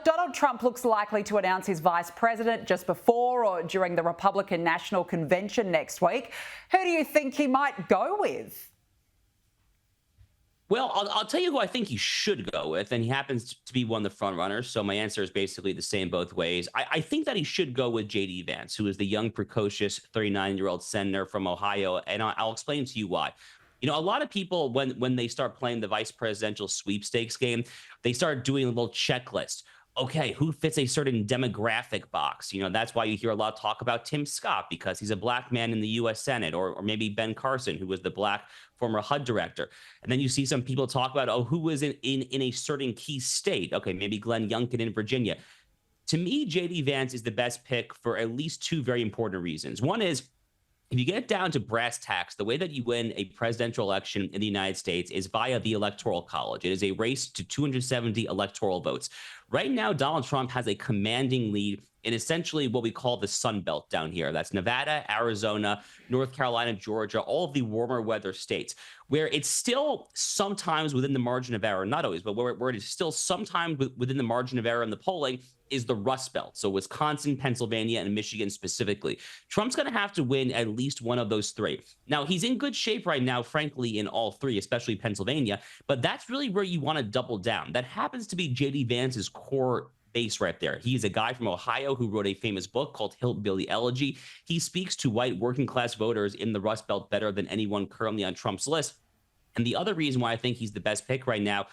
Donald Trump looks likely to announce his vice president just before or during the Republican National Convention next week. Who do you think he might go with? Well, I'll tell you who I think he should go with, and he happens to be one of the front runners. So my answer is basically the same both ways. I think that he should go with JD Vance, who is the young, precocious 39-year-old senator from Ohio, and I'll explain to you why. You know, a lot of people, when they start playing the vice presidential sweepstakes game, they start doing a little checklist. Okay, who fits a certain demographic box? You know, that's why you hear a lot of talk about Tim Scott because he's a black man in the U.S. Senate, or maybe Ben Carson, who was the black former HUD director. And then you see some people talk about, oh, who was in a certain key state? Okay, maybe Glenn Youngkin in Virginia. To me, JD Vance is the best pick for at least two very important reasons. One is, if you get down to brass tacks, the way that you win a presidential election in the United States is via the Electoral College. It is a race to 270 electoral votes. Right now, Donald Trump has a commanding lead in essentially what we call the Sun Belt down here. That's Nevada, Arizona, North Carolina, Georgia, all of the warmer weather states, where it's still sometimes within the margin of error, not always, but where it is still sometimes within the margin of error in the polling is the Rust Belt. So Wisconsin, Pennsylvania, and Michigan specifically. Trump's going to have to win at least one of those three. Now, he's in good shape right now, frankly, in all three, especially Pennsylvania, but that's really where you want to double down. That happens to be JD Vance's core base right there. He's a guy from Ohio who wrote a famous book called Hillbilly Elegy. He speaks to white working class voters in the Rust Belt better than anyone currently on Trump's list. And the other reason why I think he's the best pick right now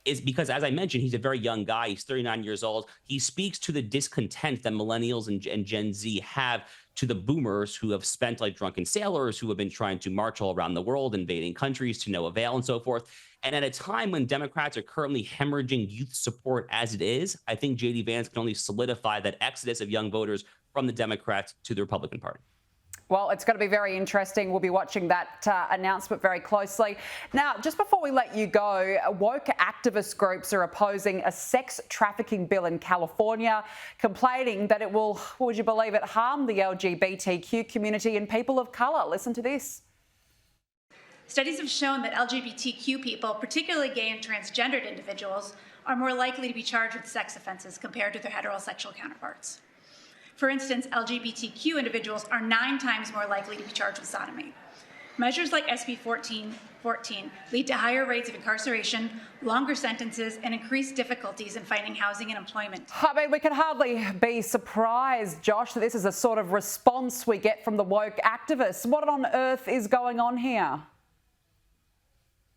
is because, as I mentioned, he's a very young guy. He's 39 years old. He speaks to the discontent that millennials and Gen Z have to the boomers who have spent like drunken sailors, who have been trying to march all around the world, invading countries to no avail and so forth. And at a time when Democrats are currently hemorrhaging youth support as it is, I think JD Vance can only solidify that exodus of young voters from the Democrats to the Republican Party. Well, it's going to be very interesting. We'll be watching that announcement very closely. Now, just before we let you go, woke activist groups are opposing a sex trafficking bill in California, complaining that it will, would you believe it, harm the LGBTQ community and people of colour. Listen to this. Studies have shown that LGBTQ people, particularly gay and transgendered individuals, are more likely to be charged with sex offences compared to their heterosexual counterparts. For instance, LGBTQ individuals are 9 times more likely to be charged with sodomy. Measures like SB 1414 lead to higher rates of incarceration, longer sentences, and increased difficulties in finding housing and employment. I mean, we can hardly be surprised, Josh, that this is a sort of response we get from the woke activists. What on earth is going on here?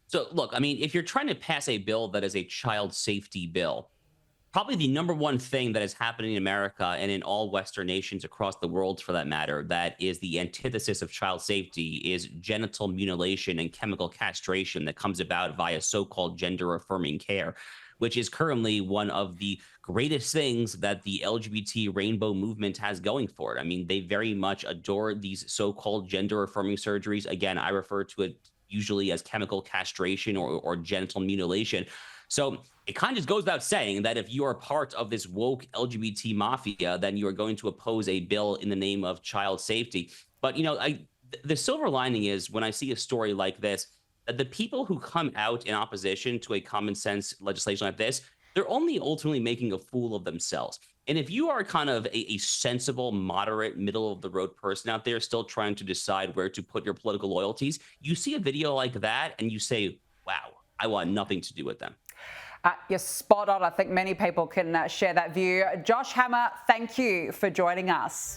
So, look, I mean, if you're trying to pass a bill that is a child safety bill, probably the number one thing that is happening in America and in all Western nations across the world, for that matter, that is the antithesis of child safety is genital mutilation and chemical castration that comes about via so-called gender-affirming care, which is currently one of the greatest things that the LGBT rainbow movement has going for it. I mean, they very much adore these so-called gender-affirming surgeries. Again, I refer to it usually as chemical castration or genital mutilation. So it kind of just goes without saying that if you are part of this woke LGBT mafia, then you are going to oppose a bill in the name of child safety. But, you know, the silver lining is when I see a story like this, that the people who come out in opposition to a common sense legislation like this, they're only ultimately making a fool of themselves. And if you are kind of a sensible, moderate, middle of the road person out there still trying to decide where to put your political loyalties, you see a video like that and you say, wow, I want nothing to do with them. You're spot on. I think many people can share that view. Josh Hammer, thank you for joining us.